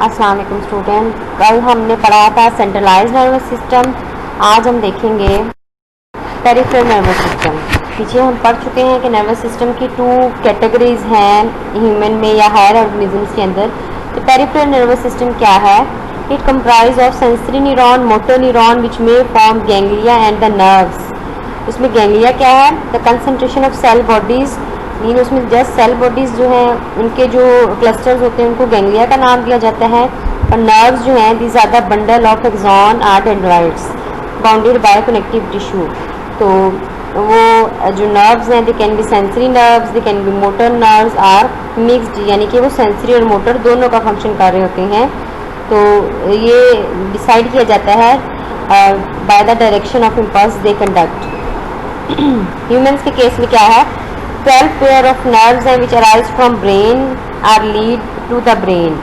अस्सलाम वालेकुम स्टूडेंट। कल हमने पढ़ा था सेंट्रलाइज्ड नर्वस सिस्टम। आज हम देखेंगे पेरिफेरल नर्वस सिस्टम। पीछे हम पढ़ चुके हैं कि नर्वस सिस्टम की 2 कैटेगरीज हैं ह्यूमन में या हायर ऑर्गेनिजम्स के अंदर। तो पेरिफेरल नर्वस सिस्टम क्या है? It comprise of sensory neuron, motor neuron which में form ganglia and the nerves. उसमें गैंग्लिया क्या है? The concentration of cell bodies, mean उसमें जस्ट सेल बॉडीज़ जो हैं उनके जो क्लस्टर्स होते हैं उनको गैंग्लिया का नाम दिया जाता है। और नर्व्स जो हैं these are the bundle of axon or dendrites bounded by connective tissue. तो वो जो नर्व्स हैं they can be sensory nerves, they can be motor nerves or mixed, यानी कि वो सेंसरी और मोटर दोनों का फंक्शन कर रहे होते हैं। तो ये डिसाइड किया जाता है by the direction of impulse they conduct. Humans के केस में क्या है? 12 पेयर ऑफ नर्व्स हैं which arise from brain or lead to the brain.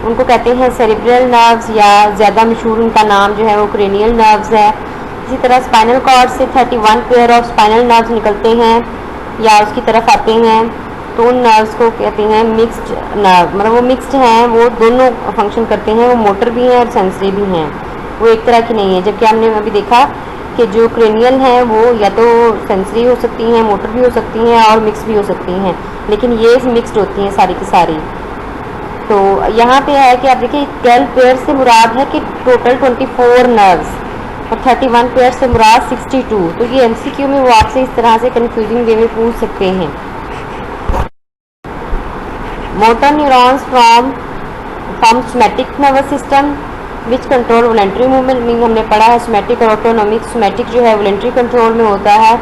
उनको कहते हैं सेरिब्रल नर्व्स, या ज़्यादा मशहूर उनका नाम जो है वो क्रेनियल नर्व्स है। इसी तरह स्पाइनल कॉर्ड से 31 पेयर ऑफ स्पाइनल नर्व्स निकलते हैं या उसकी तरफ आते हैं, तो उन नर्व्स को कहते हैं मिक्स्ड नर्व। मतलब वो मिक्स्ड हैं, वो दोनों फंक्शन करते हैं, वो मोटर भी हैं और सेंसरी भी हैं, वो एक तरह की नहीं है। जबकि हमने अभी देखा कि जो क्रेनियल हैं वो या तो सेंसरी हो सकती हैं, मोटर भी हो सकती हैं और मिक्स भी हो सकती हैं, लेकिन ये मिक्स्ड होती हैं सारी की सारी। तो यहाँ पे है कि आप देखिए 12 पेयर से मुराद है कि टोटल 24 नर्व्स और 31 पेयर से मुराद 62। तो ये एमसीक्यू में वो आपसे इस तरह से कंफ्यूजिंग वे में पूछ सकते हैं। Motor neurons from somatic nervous system which control voluntary movement. Mean हमने पढ़ा है सोमैटिक और ऑटोनॉमिक। सोमैटिक जो है वॉलेंट्री कंट्रोल में होता है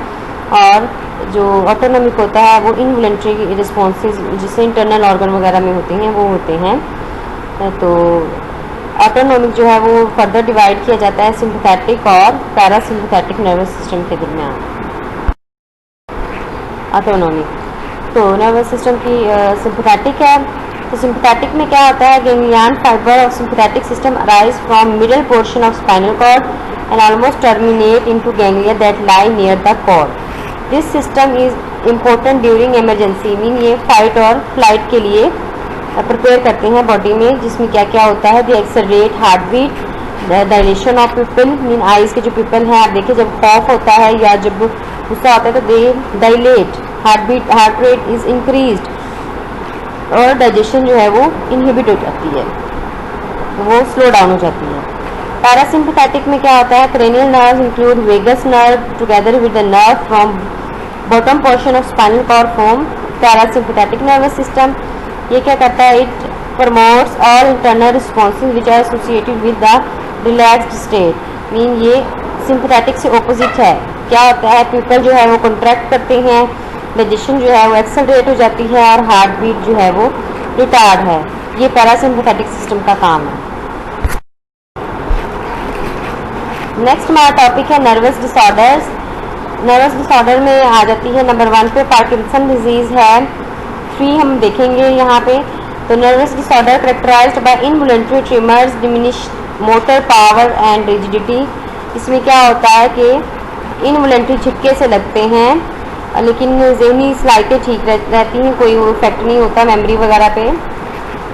और जो ऑटोनॉमिक होता है वो इनवॉलेंट्री रिस्पॉन्सेज जिससे इंटरनल ऑर्गन वगैरह में होते हैं वो होते हैं। तो ऑटोनॉमिक जो है वो फर्दर डिवाइड किया जाता है सिंपैथेटिक और पैरासिम्पैथेटिक नर्वस सिस्टम के दरमियान। ऑटोनॉमिक तो नर्वस सिस्टम की सिंपैथेटिक है। तो सिंपैथेटिक में क्या होता है? Ganglion fibre of sympathetic system arise from middle portion of spinal cord and almost terminate into ganglia that lie near the cord. This system is important during emergency. Mean ये fight और flight के लिए prepare करते हैं body में, जिसमें क्या क्या होता है? They accelerate heart beat, dilation of pupil, mean eyes के जो पिपल हैं, आप देखिए जब खौफ होता है या जब गुस्सा होता है तो they dilate, heart beat, heart rate is increased और डाइजेशन जो है वो इनहिबिट हो जाती है, वो स्लो डाउन हो जाती है। पैरासिम्पैथेटिक में क्या होता है? Cranial nerves include vagus nerve together with the nerve from bottom portion of spinal cord from parasympathetic nervous system. ये क्या करता है? It promotes all internal responses which are associated with the relaxed state. Mean ये sympathetic से opposite है। क्या होता है? पीपल जो है वो कॉन्ट्रैक्ट करते हैं, डाइजेशन जो है वो एक्सेलरेट हो जाती है और हार्ट बीट जो है वो रिटार्ड है। ये पैरासिम्पैथेटिक सिस्टम का काम है। नेक्स्ट हमारा टॉपिक है नर्वस डिसऑर्डर्स। नर्वस डिसऑर्डर में आ जाती है नंबर 1 पे पार्किंसन डिजीज़ है। 3 हम देखेंगे यहाँ पे। तो nervous disorder characterised by involuntary tremors, diminished motor power and rigidity. इसमें क्या होता है कि इनवॉलेंट्री झटके से लगते हैं लेकिन ज़हनी सलाहियतें ठीक रहती हैं, कोई इफेक्ट नहीं होता मेमोरी वगैरह पे।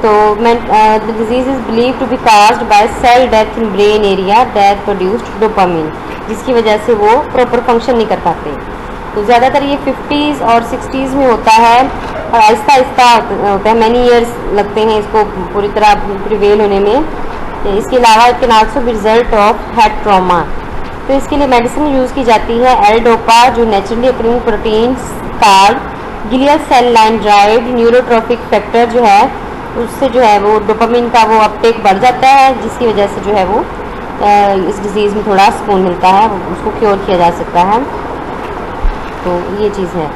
तो the disease is believe to be caused by cell death in brain area that produced dopamine, जिसकी वजह से वो प्रॉपर फंक्शन नहीं कर पाते। तो ज़्यादातर ये 50s और 60s में होता है और आहिस्ता आहिस्ता होता है, मैनी ईयर्स लगते हैं इसको पूरी तरह प्रिवेल होने में। इसके अलावा it can also be result of head trauma. तो इसके लिए मेडिसिन यूज़ की जाती है एल डोपा, जो नेचुरली अपनी proteins card glial cell line derived neurotrophic factor जो है उससे जो है वो डोपामिन का वो अपटेक बढ़ जाता है, जिसकी वजह से जो है वो इस डिज़ीज़ में थोड़ा सुकून मिलता है, उसको क्योर किया जा सकता है। तो ये चीज़ है।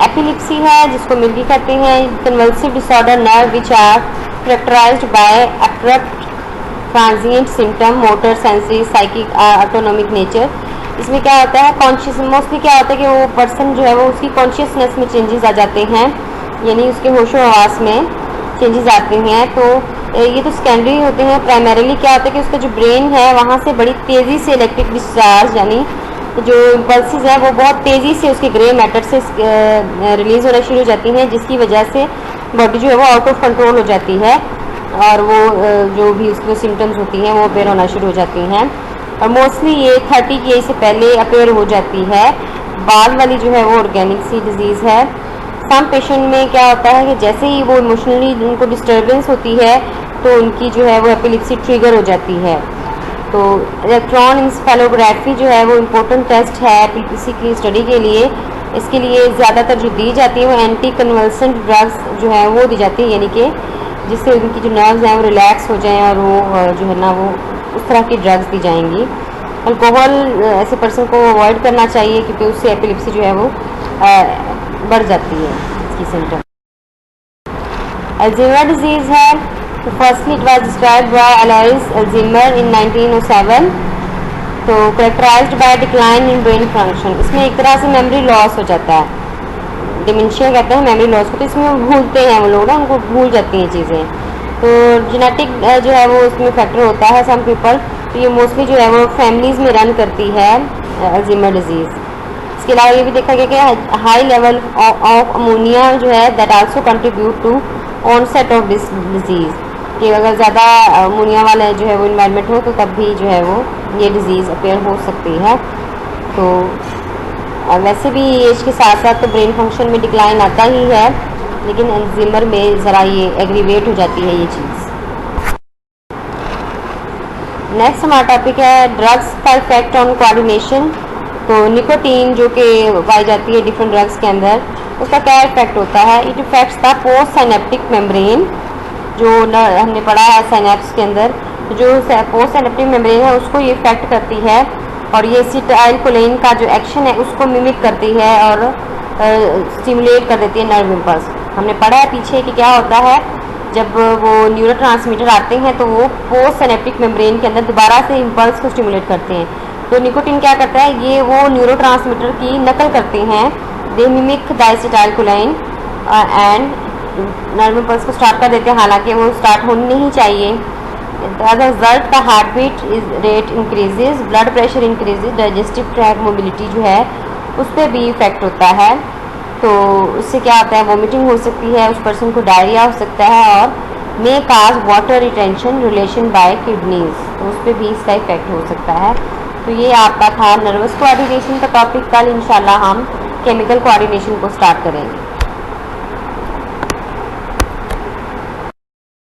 एपिलिप्सी है जिसको मिर्गी कहते हैं। Convulsive disorder nerve which are characterised by abrupt transient symptom, motor, sensory, psychic, autonomic nature. इसमें क्या होता है? कॉन्शियस मोस्टली क्या होता है कि वो पर्सन जो है वो उसकी कॉन्शियसनेस में चेंजेस आ जाते हैं, यानी उसके होशो हवास में चेंजेस आते हैं। तो ये तो सेकेंडरी होते हैं। प्राइमरीली क्या होता है कि उसका जो ब्रेन है वहाँ से बड़ी तेज़ी से इलेक्ट्रिक डिस्चार्ज यानी जो इम्पल्सिस है वो बहुत तेज़ी से उसके ग्रे मैटर से रिलीज़ होना शुरू हो जाती हैं, जिसकी वजह से बॉडी जो है वो आउट ऑफ कंट्रोल हो जाती है और वो जो भी उसको सिम्टम्स होती हैं वो अपेयर होना शुरू हो जाती हैं। और मोस्टली ये 30 की एज से पहले अपेयर हो जाती है। बाद वाली जो है वो ऑर्गेनिक सी डिजीज़ है। सम पेशेंट में क्या होता है कि जैसे ही वो इमोशनली उनको डिस्टर्बेंस होती है तो उनकी जो है वो एपिलेप्सी ट्रिगर हो जाती है। तो इलेक्ट्रॉन इंसेफेलोग्राफी जो है वो इम्पोर्टेंट टेस्ट है एपिलेप्सी की स्टडी के लिए। इसके लिए ज़्यादातर जो दी जाती है वो एंटी कन्वल्सेंट ड्रग्स जो है वो दी जाती है, यानी कि जिससे उनकी जो नर्व्स हैं वो रिलैक्स हो जाएं और वो जो है ना वो उस तरह की ड्रग्स दी जाएंगी। अल्कोहल ऐसे पर्सन को अवॉइड करना चाहिए क्योंकि उससे एपिलेप्सी जो है वो बढ़ जाती है इसकी सिम्टम। अल्ज़ाइमर डिजीज़ है। तो firstly it was described by Alois Alzheimer in 1907। तो characterised by decline in brain function. इसमें एक तरह से मेमोरी लॉस हो जाता है, डिमेंशिया कहते हैं मेमोरी लॉस को। तो इसमें भूलते हैं वो लोग ना, उनको भूल जाती हैं चीज़ें। तो जेनेटिक जो है वो इसमें फैक्टर होता है सम पीपल। तो ये मोस्टली जो है वो फैमिलीज़ में रन करती है अल्ज़ाइमर डिजीज़। इसके अलावा ये भी देखा गया कि हाई लेवल ऑफ अमोनिया जो है that also contribute to onset of this disease, कि अगर ज़्यादा अमोनिया वाला जो है वो इन्वायरमेंट हो तो तब भी जो है वो ये डिज़ीज़ अपेयर हो सकती है। तो वैसे भी एज के साथ साथ तो ब्रेन फंक्शन में डिक्लाइन आता ही है, लेकिन अल्ज़ाइमर में ज़रा ये एग्रीवेट हो जाती है ये चीज़। नेक्स्ट हमारा टॉपिक है ड्रग्स का इफेक्ट ऑन कोऑर्डिनेशन। तो निकोटीन जो कि पाई जाती है डिफरेंट ड्रग्स के अंदर, उसका क्या इफेक्ट होता है? It effects the post synaptic membrane, जो हमने पढ़ा है साइनेप्स के अंदर, जो पोस्ट साइनेप्टिक मेम्ब्रेन है उसको ये इफेक्ट करती है। और ये एसिटाइलकोलाइन का जो एक्शन है उसको मिमिक करती है और स्टिमुलेट कर देती है नर्व इम्पल्स। हमने पढ़ा है पीछे कि क्या होता है जब वो न्यूरोट्रांसमीटर आते हैं तो वो पोस्ट साइनेप्टिक मेम्ब्रेन के अंदर दोबारा से इम्पल्स को स्टिमुलेट करते हैं। तो निकोटीन क्या करता है, ये वो न्यूरोट्रांसमीटर की नकल करते हैं, they mimic the acetylcholine and nerve impulse को स्टार्ट कर देते हैं, हालांकि वो स्टार्ट होनी नहीं चाहिए। As a result the heart beat rate increases, blood pressure increases, digestive tract mobility जो है उस पर भी इफेक्ट होता है। तो उससे क्या होता है, वोमिटिंग हो सकती है, उस पर्सन को डायरिया हो सकता है और may cause water retention relation by kidneys, तो उस पर भी इसका इफेक्ट हो सकता है। तो ये आपका था नर्वस कोऑर्डिनेशन का टॉपिक। कल इंशाल्लाह हम केमिकल कोऑर्डिनेशन को स्टार्ट करेंगे।